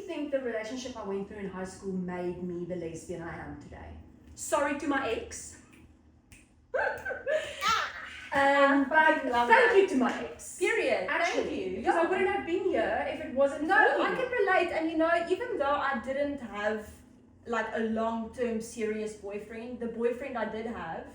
think the relationship I went through in high school made me the lesbian I am today. Sorry to my ex. But thank you to my ex. Period. Actually, Thank you. because I wouldn't have been here if it wasn't No, for I you. can relate. And you know, even though I didn't have like a long-term serious boyfriend, the boyfriend I did have,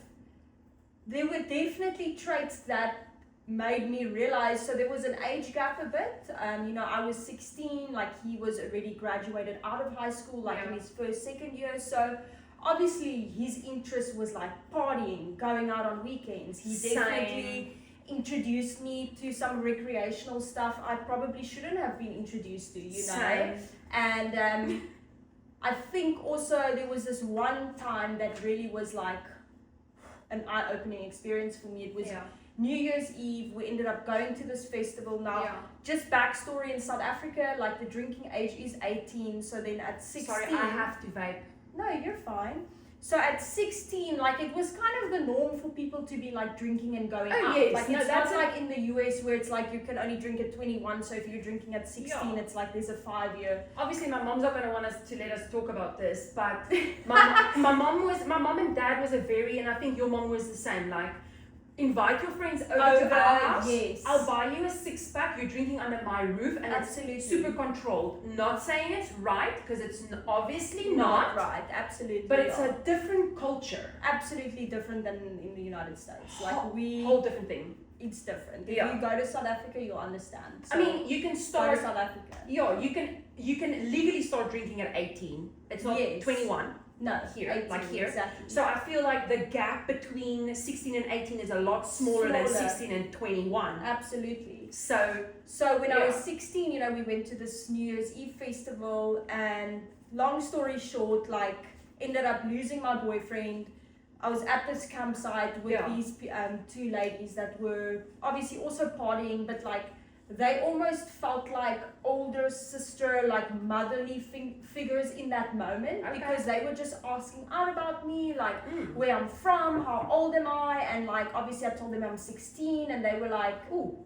there were definitely traits that made me realize. So there was an age gap a bit. You know, I was 16, like he was already graduated out of high school, like in his first, second year. So obviously his interest was like partying, going out on weekends. He definitely introduced me to some recreational stuff I probably shouldn't have been introduced to, you know. Same. And I think also there was this one time that really was like an eye-opening experience for me. It was New Year's Eve. We ended up going to this festival. Now, just backstory, in South Africa, like the drinking age is 18. So then at 16... Sorry, I have to vape. No, you're fine. So at 16, like it was kind of the norm for people to be like drinking and going out. Yes. Like No, it's that's not like in the US where it's like you can only drink at 21. So if you're drinking at 16, it's like there's a 5-year. Obviously, my mom's not going to want us to let us talk about this, but my mom and dad was a very, and I think your mom was the same, like, invite your friends over to our house. Yes. I'll buy you a 6-pack. You're drinking under my roof, and Absolutely. it's super controlled. Not saying it's right, because it's obviously not right. Absolutely. but it's a different culture. Absolutely different than in the United States. Like Whole different thing. it's different. If you go to South Africa, you'll understand. So I mean, you can go start. to South Africa. Yeah, you can legally start drinking at 18. It's not 21. No, Here, 18, like here. Exactly. So I feel like the gap between 16 and 18 is a lot smaller than 16 and 21. Absolutely. So when I was 16, you know, we went to this New Year's Eve festival, and long story short, like ended up losing my boyfriend. I was at this campsite with these two ladies that were obviously also partying, but like they almost felt like older sister, like motherly figures in that moment, because they were just asking out about me, like where I'm from, how old am I, and like obviously I told them I'm 16, and they were like, "Ooh,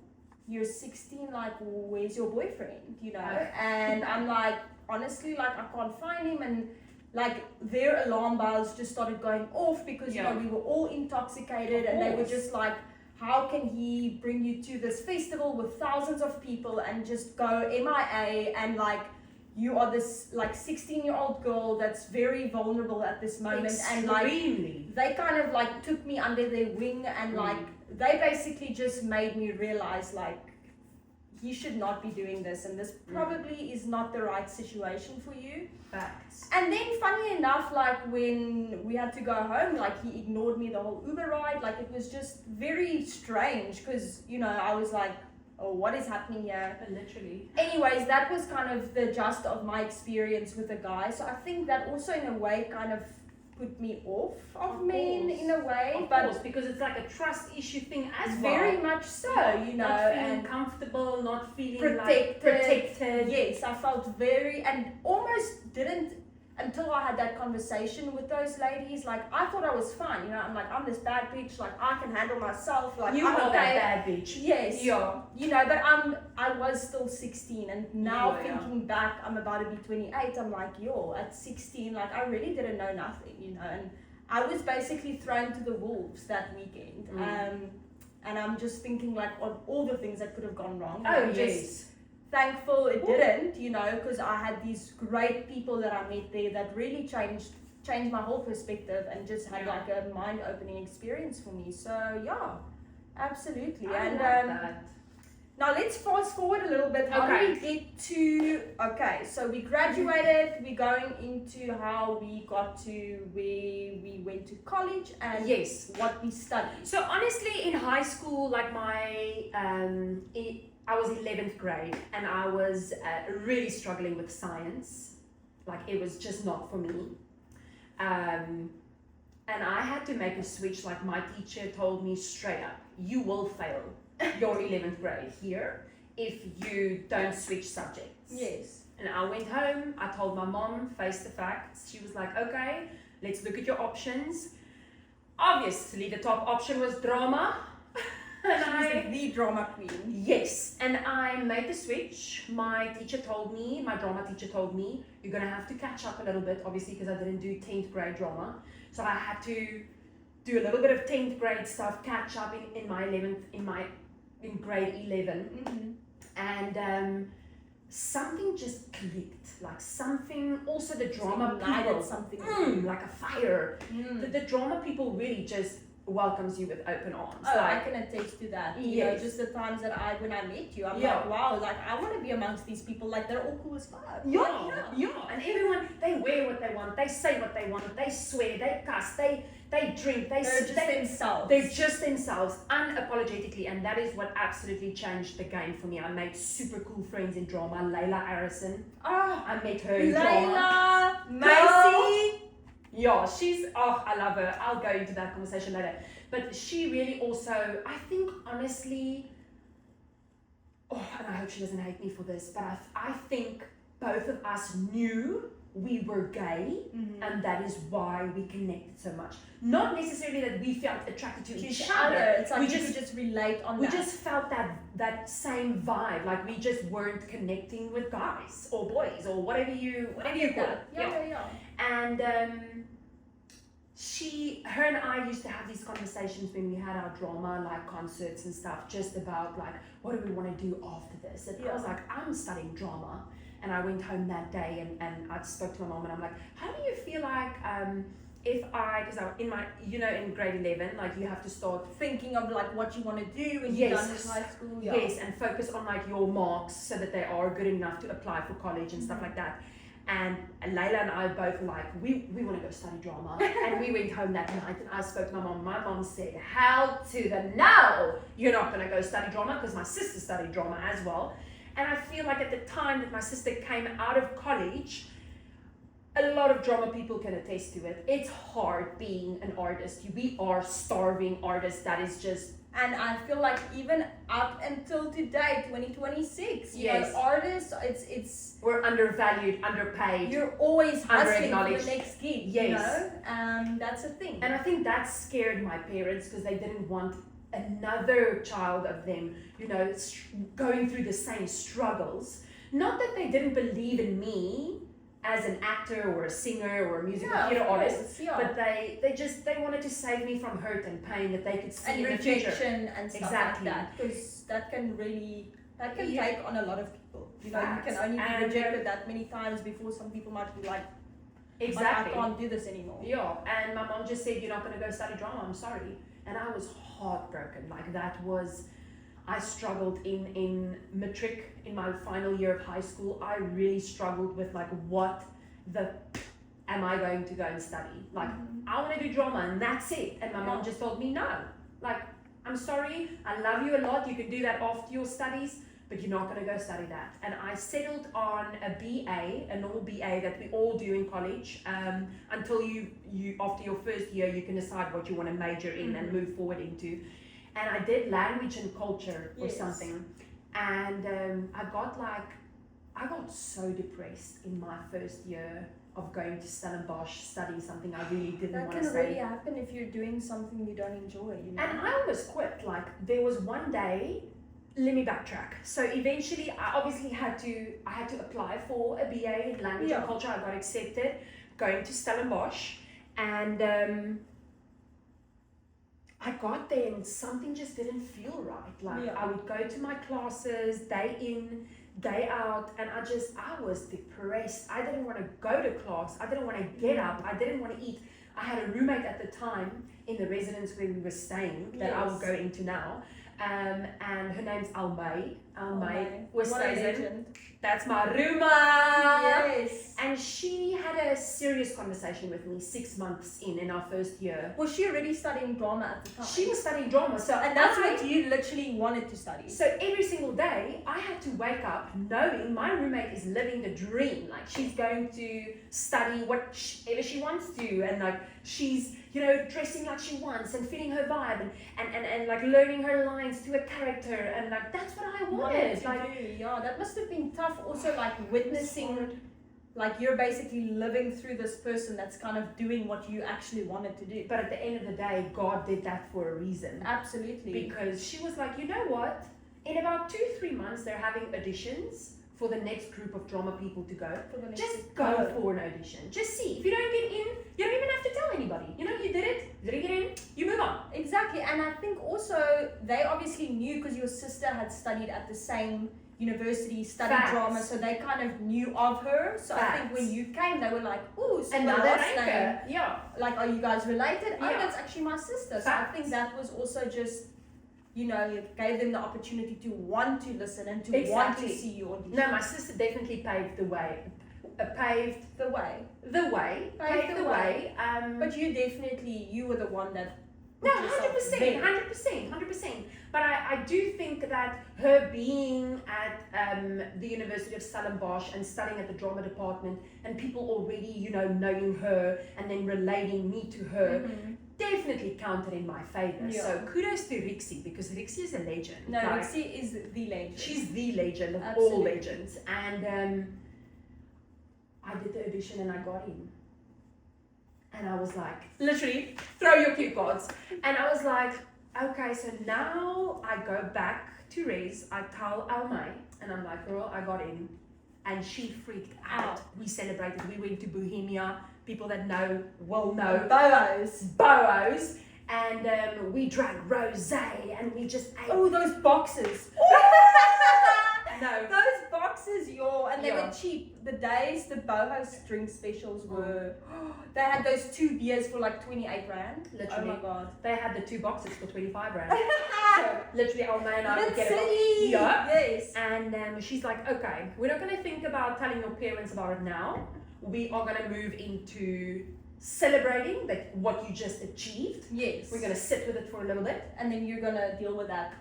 you're 16, like where's your boyfriend?" You know, and I'm like, honestly, like I can't find him, and like their alarm bells just started going off because you know we were all intoxicated, and they were just like, how can he bring you to this festival with thousands of people and just go MIA, and like you are this like 16-year-old girl that's very vulnerable at this moment. Extremely. And like they kind of like took me under their wing, and like they basically just made me realize like you should not be doing this, and this probably is not the right situation for you. Facts. And then funny enough, like when we had to go home, like he ignored me the whole Uber ride. Like it was just very strange, because you know I was like, oh, what is happening here? Literally. Anyways, that was kind of the gist of my experience with a guy. So I think that also in a way kind of put me off of men in a way. Of but course, because it's like a trust issue thing as very well. much so, you know, not feeling and comfortable, not feeling protected. protected. Yes, I felt very, and almost didn't until I had that conversation with those ladies. Like I thought I was fine, you know. I'm like, I'm this bad bitch. Like I can handle myself. Like You I'm are okay. that bad bitch. Yes. Yeah. You know, but I was still 16, and now thinking back, I'm about to be 28. I'm like, yo, at 16, like I really didn't know nothing, you know, and I was basically thrown to the wolves that weekend. And I'm just thinking like of all the things that could have gone wrong. Oh, just thankful it didn't, you know, because I had these great people that I met there that really changed my whole perspective, and just had like a mind-opening experience for me. So yeah, absolutely. I and love that. now let's fast forward a little bit. How do we get to, so we graduated, we're going into how we got to where we went to college and what we studied. So honestly, in high school, like I was 11th grade, and I was really struggling with science. Like it was just not for me. And I had to make a switch. Like my teacher told me straight up, you will fail your 11th grade here if you don't switch subjects. Yes. And I went home, I told my mom, faced the facts. She was like, okay, let's look at your options. Obviously, the top option was drama. And She's the drama queen. yes, and I made the switch. My drama teacher told me, you're gonna have to catch up a little bit, obviously, because I didn't do 10th grade drama. So I had to do a little bit of 10th grade stuff, catch up in grade 11. Mm-hmm. And something just clicked, like something, also the drama people, something. like a fire. Mm. The drama people really just welcomes you with open arms. Oh, like, I can attest to that. You Yes. know, just the times that when I met you, I'm Yeah. like, wow, like I want to be amongst these people. Like they're all cool as fuck. yeah, and everyone, they wear what they want, they say what they want, they swear, they cuss, they drink, They're just themselves. They're just themselves, unapologetically, and that is what absolutely changed the game for me. I made super cool friends in drama. Layla Harrison, I met her in drama. Layla, Macy. Yeah, I love her. I'll go into that conversation later. But she really also, I think honestly, and I hope she doesn't hate me for this, but I think both of us knew we were gay, and that is why we connected so much. Not necessarily that we felt attracted to each other. It's like we could just relate on we that. just felt that same vibe. Like we just weren't connecting with guys or boys or whatever you call it. Yeah. And her and I used to have these conversations when we had our drama, like concerts and stuff, just about like, what do we want to do after this? And I was like, I'm studying drama. And I went home that day and I spoke to my mom and I'm like, how do you feel like because in grade 11, like you have to start Thinking of like what you want to do when you're done with high school. Yeah. Yes, and focus on like your marks so that they are good enough to apply for college and stuff like that. And Layla and I both were like, we want to go study drama. And we went home that night and I spoke to my mom. My mom said, hell to the no, you're not going to go study drama, because my sister studied drama as well. And I feel like at the time that my sister came out of college, a lot of drama people can attest to it. It's hard being an artist. We are starving artists. That is just... And I feel like even up until today, 2026, you know, artists, it's we're undervalued, underpaid. You're always hustling for underacknowledged. the next gig, Yes. you know? That's a thing. And I think that scared my parents, because they didn't want another child of them, you know, going through the same struggles. Not that they didn't believe in me as an actor or a singer or a musical theatre artist, but they wanted to save me from hurt and pain that they could see and in the rejection future. and stuff Exactly. like that, because that can take on a lot of people. You know, Facts. you can only be rejected that many times before some people might be like, Exactly. I can't do this anymore. Yeah, and my mom just said, you're not going to go study drama, I'm sorry. And I was heartbroken. Like I struggled in matric, in my final year of high school. I really struggled with like, am I going to go and study? Like, I want to do drama and that's it. And my mom just told me, no. Like, I'm sorry, I love you a lot. You can do that after your studies, but you're not going to go study that. And I settled on a BA, a normal BA that we all do in college, until you after your first year, you can decide what you want to major in and move forward into. And I did language and culture or something. And I got so depressed in my first year of going to Stellenbosch, studying something I really didn't want to study. That can really happen if you're doing something you don't enjoy, you know? And I almost quit. Like, there was one day, let me backtrack. So eventually, I obviously had to apply for a BA in language and culture. I got accepted, going to Stellenbosch, and I got there and something just didn't feel right. Like, I would go to my classes day in, day out, and I was depressed. I didn't want to go to class. I didn't want to get up. I didn't want to eat. I had a roommate at the time in the residence where we were staying that I will go into now. And her name's Almay. Almay was staying. That's my roommate. Yes. And she had a serious conversation with me 6 months in our first year. Was she already studying drama at the time? She was studying drama. And that's what you literally wanted to study. So every single day, I had to wake up knowing my roommate is living the dream. Like, she's going to study whatever she wants to, and like she's, you know, dressing like she wants and fitting her vibe and like learning her lines to a character, and like that's what I wanted. Yeah, that must have been tough. Also, like witnessing Like you're basically living through this person that's kind of doing what you actually wanted to do. But at the end of the day, God did that for a reason. Absolutely. Because she was like, you know what? In about 2-3 months, they're having auditions for the next group of drama people to go. Just go for an audition. Just see. If you don't get in, you don't even have to tell anybody. You know, you did it, you didn't get in, you move on. Exactly. And I think also they obviously knew because your sister had studied at the same university, studied Facts. drama, so they kind of knew of her. So I think when you came, they were like, ooh, so Another last name. anchor. Yeah. Like, are you guys related? Oh, Yeah. that's actually my sister. So Facts. I think that was also just, you know, it gave them the opportunity to want to listen and to want to Exactly. see you audition. No, my sister definitely paved the way. Paved The way. the way. Paved the way. But you definitely, you were the one that. No, put yourself there. 100%. But I do think that her being at the University of Stellenbosch and studying at the drama department and people already, you know, knowing her and then relating me to her definitely counted in my favor. Yeah. So kudos to Rixie because Rixie is a legend. No, Like, Rixie is the legend. she's the legend of all Absolutely. legends. And I did the audition and I got in. And I was like, literally, throw your cue cards. And I was like, okay, so now I go back to Rez, I tell Almay, and I'm like, girl, I got in. And she freaked out. We celebrated, we went to Bohemia. People that know will know. Boas. And we drank rosé and we just ate. Oh, those boxes. No. Those boxes, and they Yeah. were cheap. The days the Bohouse drink specials were, they had those 2 beers for like 28 rand. Literally. Oh my god. They had the 2 boxes for 25 rand. So literally, Almay and I would Good get a box. city. Yeah. Yes. And she's like, okay, we're not going to think about telling your parents about it now. We are going to move into celebrating that what you just achieved. Yes. We're going to sit with it for a little bit. And then you're gonna deal with that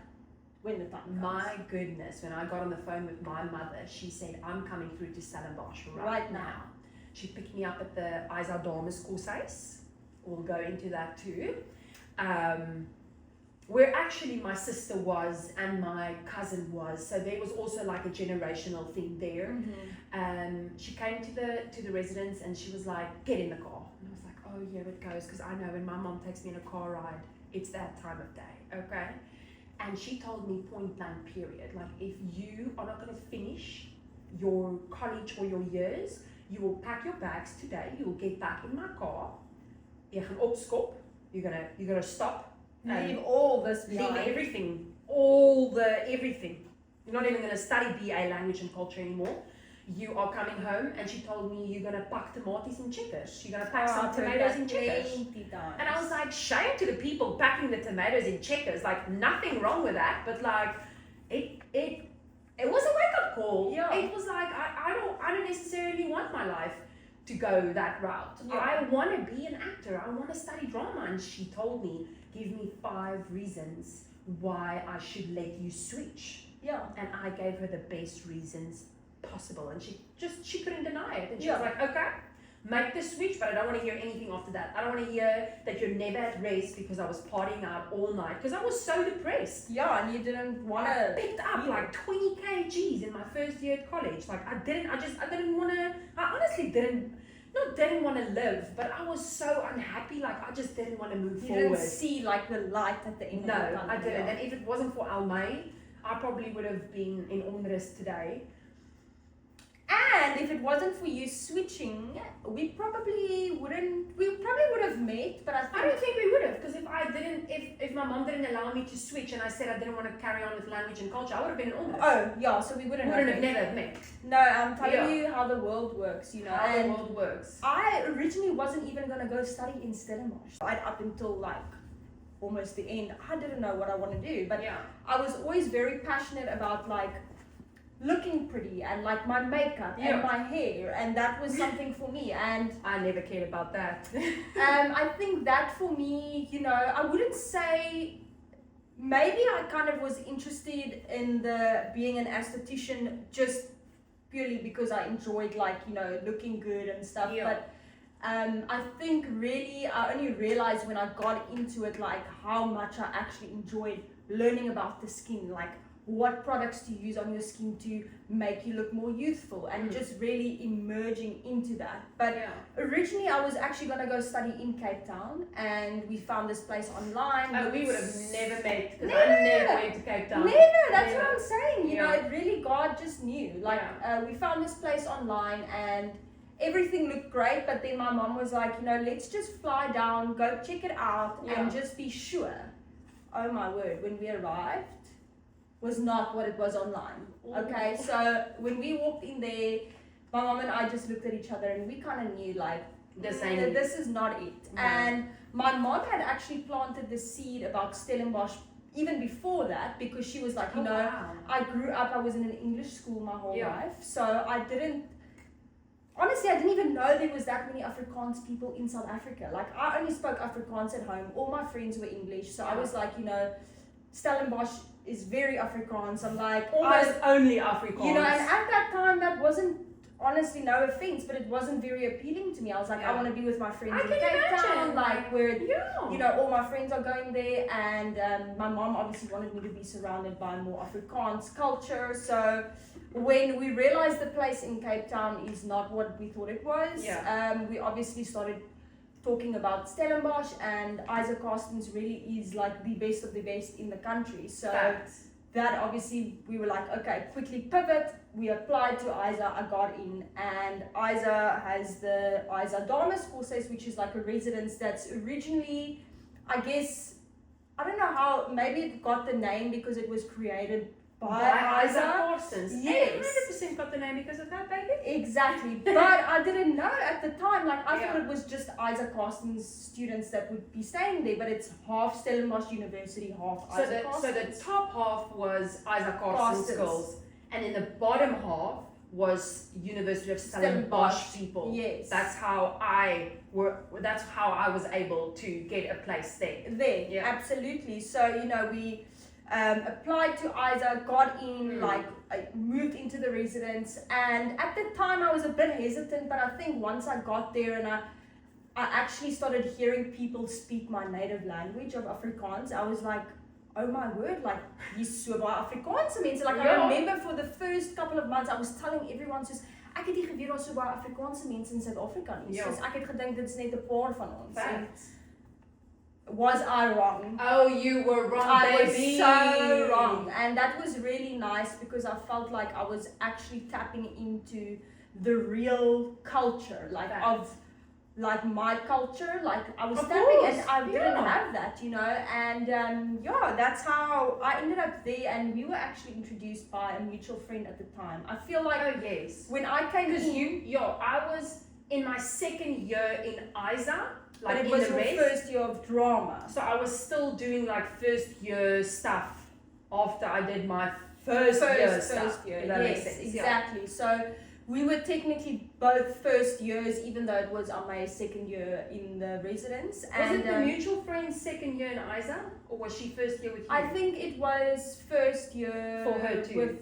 when the time comes. My goodness, when I got on the phone with my mother, she said, I'm coming through to Stellenbosch right now. She picked me up at the Isa Dames Korshuis. We'll go into that too. Where actually my sister was and my cousin was, so there was also like a generational thing there. She came to the residence and she was like, get in the car. And I was like, oh, here it goes, because I know when my mom takes me in a car ride, it's that time of day, okay? And she told me point blank period, like if you are not going to finish your college or your years, you will pack your bags today, you will get back in my car, jy gaan opskop, you're gonna stop, Leave all this leave behind. everything, everything. You're not even going to study BA language and culture anymore. You are coming home, and she told me you're going to pack tomatoes and checkers. You're going to pack some tomatoes and checkers. And I was like, shame to the people packing the tomatoes in checkers. Like, nothing wrong with that, but like, it was a wake-up call. Yeah. It was like, I don't necessarily want my life to go that route. Yeah. I want to be an actor. I want to study drama. And she told me, give me 5 reasons why I should let you switch. Yeah. And I gave her the best reasons possible, and she couldn't deny it. And she Yeah. was like, okay, make the switch, but I don't want to hear anything after that. I don't want to hear that you're never at rest because I was partying out all night, because I was so depressed. Yeah, and you didn't want I to. picked up like 20 kgs in my first year at college. Like I didn't want to, I honestly didn't want to live, but I was so unhappy. Like I just didn't want to move You forward. didn't see like the light at the end No, of the tunnel. I didn't. Yeah. And if it wasn't for Almay, I probably would have been in onrust today. And if it wasn't for you switching, we probably would have met, but I don't think we would have, because if my mom didn't allow me to switch and I said I didn't want to carry on with language and culture, I would have been in onrust. Oh, yeah, so we wouldn't have met. never met. No, I'm telling Yeah. you how the world works, you know. How the and world works. I originally wasn't even going to go study in Stellenbosch. Up until like almost the end, I didn't know what I want to do, but Yeah. I was always very passionate about like looking pretty and like my makeup Yeah. and my hair, and that was something for me. And I never cared about that. I think that for me, you know, I wouldn't say, maybe I kind of was interested in being an esthetician just purely because I enjoyed like, you know, looking good and stuff. Yeah. But I think really I only realized when I got into it like how much I actually enjoyed learning about the skin, like what products to use on your skin to make you look more youthful, and just really emerging into that. But originally I was actually going to go study in Cape Town, and we found this place online. Oh, we would have never met, because I never went to Cape Town. Never, that's what I'm saying. You know, it really, God just knew. Like, we found this place online, and everything looked great, but then my mom was like, you know, let's just fly down, go check it out, and just be sure. Oh my word, when we arrived, was not what it was online. Okay, so when we walked in there, my mom and I just looked at each other, and we kind of knew, like, this is not it. And my mom had actually planted the seed about Stellenbosch even before that, because she was like, you know, I grew up, I was in an English school my whole life, so honestly, I didn't even know there was that many Afrikaans people in South Africa. Like, I only spoke Afrikaans at home. All my friends were English. So I was like, you know, Stellenbosch is very Afrikaans. I'm like... Almost only Afrikaans. You know, and at that time, that wasn't, honestly, no offense, but it wasn't very appealing to me. I was like, I want to be with my friends in Cape Town, like, where, you know, all my friends are going there. And my mom obviously wanted me to be surrounded by more Afrikaans culture. So... when we realized the place in Cape Town is not what we thought it was, we obviously started talking about Stellenbosch, and Isa Carstens really is like the best of the best in the country. So that obviously we were like, okay, quickly pivot. We applied to Isa, I got in, and Isa has the Isa Dames courses, which is like a residence that's originally, I guess, I don't know how, maybe it got the name because it was created by Isa Carstens. Yes. 100% got the name because of that, baby. Exactly. But I didn't know at the time. Like, I thought it was just Isa Carstens students that would be staying there, but it's half Stellenbosch University, half Isa Carstens. So the top half was Isa Carstens schools, and in the bottom half was University of Stellenbosch people. Yes. That's how I was able to get a place there. Absolutely. So, you know, we applied to Isa, got in, like, I moved into the residence, and at the time I was a bit hesitant, but I think once I got there and I actually started hearing people speak my native language of Afrikaans, I was like, oh my word, like, hier's so baie Afrikaanse mense. Like, I remember for the first couple of months I was telling everyone, soos, ek het nie geweet daar's so baie Afrikaanse mense in Suid-Afrika nie. Soos, ek het gedink dit is net 'n paar van ons. Was I wrong? Oh, you were wrong, baby. I was so wrong. And that was really nice because I felt like I was actually tapping into the real culture, like of like my culture. Like I was tapping and I didn't have that, you know. And that's how I ended up there. And we were actually introduced by a mutual friend at the time. I feel like when I came in, I was in my second year in Isa. Like, but it was your first year of drama. So I was still doing like first year stuff after I did my first year stuff. Yes, exactly. So we were technically both first years, even though it was my second year in the residence. Was it the mutual friend's second year in Isa, or was she first year with you? I think it was first year for her too.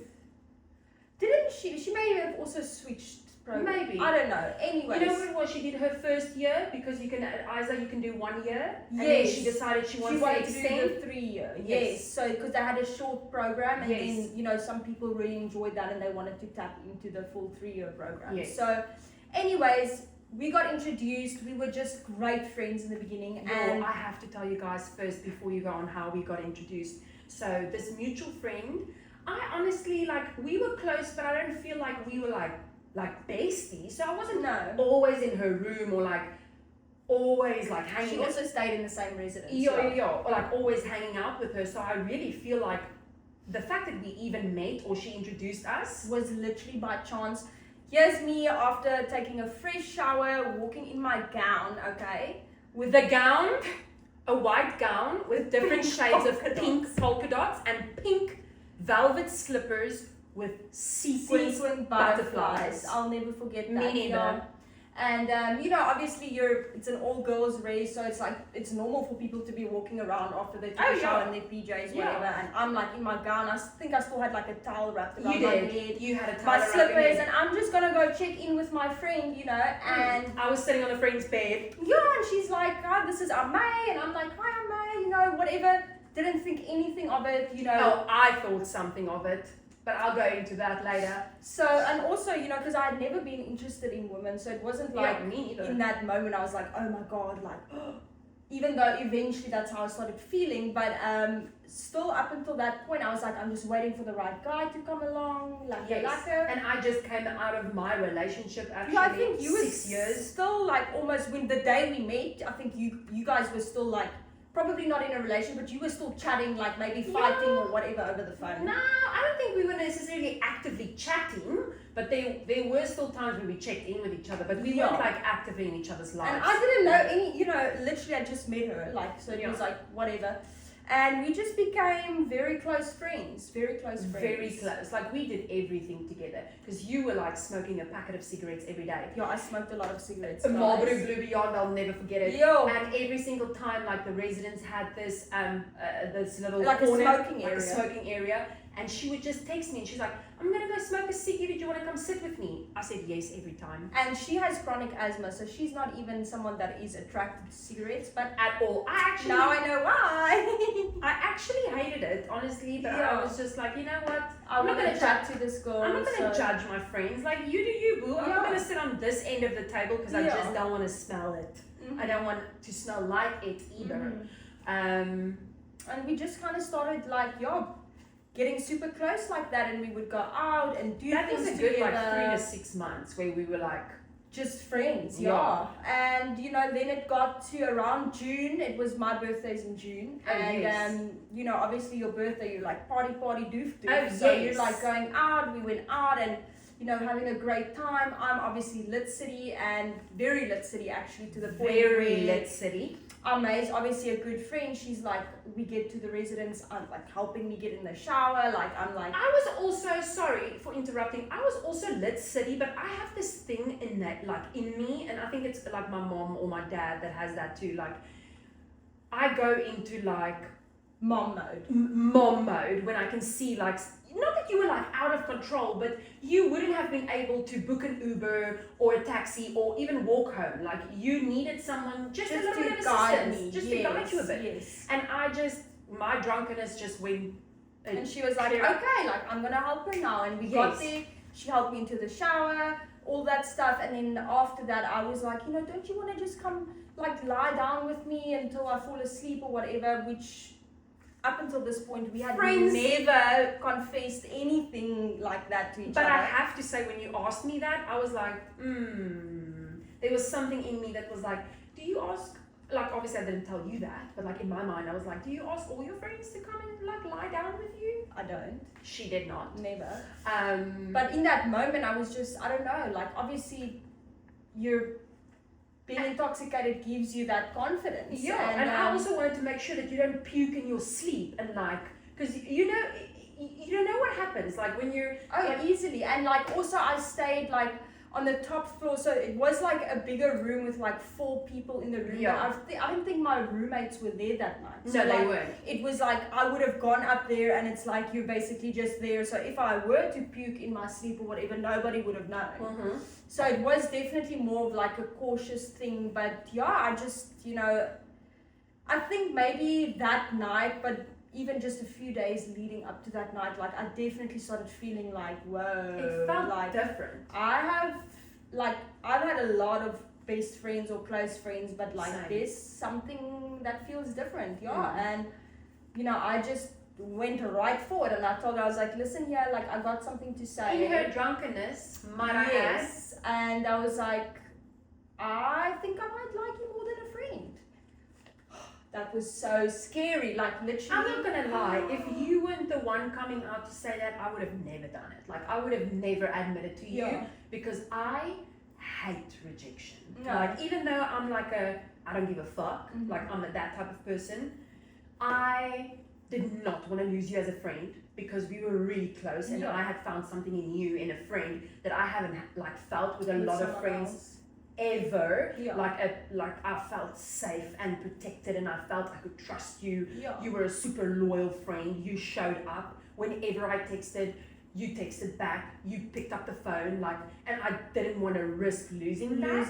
Didn't she? She may have also switched. Maybe. I don't know. Anyways. You know what it was? She did her first year because you can at Isa you can do 1 year. And then she decided she wanted to extend to do the 3 year. Yes. So because they had a short program, and then you know some people really enjoyed that and they wanted to tap into the full 3-year program. Yes. So, anyways, we got introduced. We were just great friends in the beginning. And I have to tell you guys first before you go on how we got introduced. So this mutual friend, I honestly we were close, but I don't feel like we were like besties, so I wasn't always in her room or always hanging. She also stayed in the same residence. Or always hanging out with her. So I really feel like the fact that we even met or she introduced us was literally by chance. Here's me after taking a fresh shower, walking in my gown, with the gown, a white gown with different shades of pink polka dots and pink velvet slippers with sequin butterflies. I'll never forget that. Me neither. And obviously it's an all girls race, so it's normal for people to be walking around after they take a shower in their PJs, whatever. And I'm in my gown. I think I still had a towel wrapped around my head. You had a towel my around slippers, your head. and I'm just gonna go check in with my friend, and I was sitting on a friend's bed. And she's like, this is Amay, and I'm like, hi Amay, whatever. didn't think anything of it, you know. Oh, I thought something of it, but I'll go into that later. So, and also, you know, because I had never been interested in women, so it wasn't like Yeah, me neither. in that moment I was like, oh my god, like, even though eventually that's how I started feeling, but still up until that point, I was like, I'm just waiting for the right guy to come along, like, Yes. And I just came out of my relationship actually. yeah, I think you were 6 years. still like almost when the day we met, I think you guys were still like probably not in a relation, but you were still chatting, like maybe fighting or whatever over the phone. No, I don't think we were necessarily actively chatting, but there were still times when we checked in with each other, but we weren't like actively in each other's lives. And I didn't know any, you know, literally I just met her, like, so it was like whatever. And we just became very close friends, very close friends. Very close. Like we did everything together. Because you were like smoking a packet of cigarettes every day. Yeah, I smoked a lot of cigarettes. A Marlboro Blue Beyond, I'll never forget it. Yo. And every single time, like the residents had this this little like corner, a smoking like area. a smoking area. And she would just text me and she's like, I'm gonna go smoke a ciggy, did you wanna come sit with me? I said yes every time. And she has chronic asthma, so she's not even someone that is attracted to cigarettes, but At all. now I know why. I actually hated it, honestly, but I was just like, you know what? I'm not gonna chat to this girl. I'm not gonna judge my friends. Like, you do you, boo. I'm not gonna sit on this end of the table because I just don't want to smell it. I don't want to smell like it either. And we just kind of started like, getting super close like that, and we would go out and do that things was a good together. like 3 to 6 months where we were like just friends, And you know, then it got to around June. It was my birthday's in June, and you know, obviously your birthday, you're like party, doof. So you're like going out. We went out and you know having a great time. I'm obviously Lit City and very Lit City actually to the point very where Lit City. Amaze, obviously a good friend. She's like, we get to the residence, like helping me get in the shower. Like I'm like, I was also sorry for interrupting. I was also Lit City, but I have this thing in that, like in me, and I think it's like my mom or my dad that has that too. Like I go into like mom mode. Mom mode when I can see like. Not that you were like out of control, but you wouldn't have been able to book an Uber or a taxi or even walk home. Like you needed someone just a little bit of assistance, just to guide you a bit. Yes. And my drunkenness just went. And she was like, okay, like I'm gonna help her now. And we got there. She helped me into the shower, all that stuff. And then after that, I was like, you know, don't you want to just come like lie down with me until I fall asleep or whatever? Which up until this point, we had never confessed anything like that to each other. But I have to say, when you asked me that, I was like, there was something in me that was like, do you ask, like obviously I didn't tell you that, but like in my mind, I was like, do you ask all your friends to come and like lie down with you? I don't. She did not. Never. But in that moment, I was just, I don't know, like obviously being intoxicated gives you that confidence. Yeah, and I also wanted to make sure that you don't puke in your sleep and like, because you don't know what happens like when you're easily. And like also I stayed like on the top floor, so it was like a bigger room with like 4 people in the room. Yeah. I don't think my roommates were there that night. No, so they like, weren't. It was like I would have gone up there and it's like you're basically just there. So if I were to puke in my sleep or whatever, nobody would have known. So it was definitely more of like a cautious thing. But yeah, I just, you know, I think maybe that night, but even just a few days leading up to that night, like I definitely started feeling like, whoa. It felt like different. I've had a lot of best friends or close friends, but like there's something that feels different. And you know, I just went right forward and I told her, I was like, listen here, like I got something to say. In her drunkenness, might I add? Yes. And I was like, I think I might like you more than a friend. That was so scary, like literally. I'm not gonna lie, if you weren't the one coming out to say that, I would have never done it. Like I would have never admitted to you because I hate rejection. No. Like even though I'm like I don't give a fuck, like I'm that type of person, I did not want to lose you as a friend because we were really close and I had found something in you, in a friend, that I haven't like felt with a lot of friends ever. Like I felt safe and protected and I felt I could trust you. You were a super loyal friend. You showed up whenever I texted. you texted back, you picked up the phone, like, and I didn't want to risk losing that.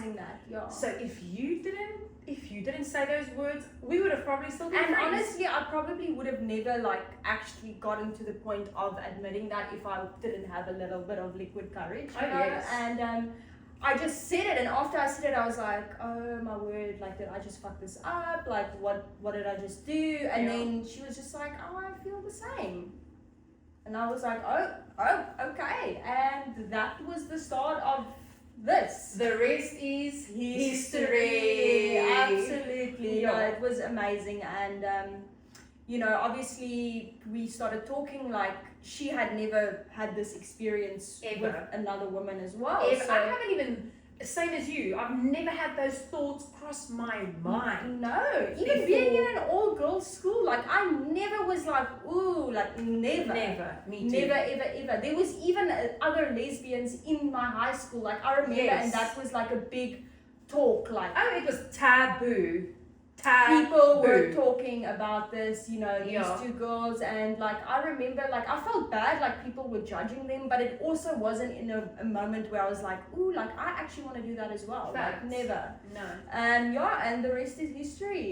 Yeah. So if you didn't say those words, we would have probably still been And friends. honestly, I probably would have never like actually gotten to the point of admitting that if I didn't have a little bit of liquid courage, you Oh, know? yes. And I just said it, and after I said it, I was like, oh my word, like, did I just fuck this up? Like, what did I just do? And Yeah. then she was just like, oh, I feel the same. And I was like, oh, okay. And that was the start of this. The rest is History. Absolutely. Yeah. No, it was amazing. And, you know, obviously we started talking like she had never had this experience Ever. with another woman as well. If So, I haven't even, same as you, I've never had those thoughts cross my mind. no, even being in an all-girls school, like I never was like, ooh, like never. Never. Me too. Never, ever. There was even other lesbians in my high school. Like I remember, Yes. and that was like a big talk. Like Oh, it was taboo. people were talking about this, you know, these Yeah. two girls, and like I remember, like I felt bad, like people were judging them, but it also wasn't in a moment where I was like, ooh, like I actually want to do that as well. Facts. Like never. No. And yeah, and the rest is history.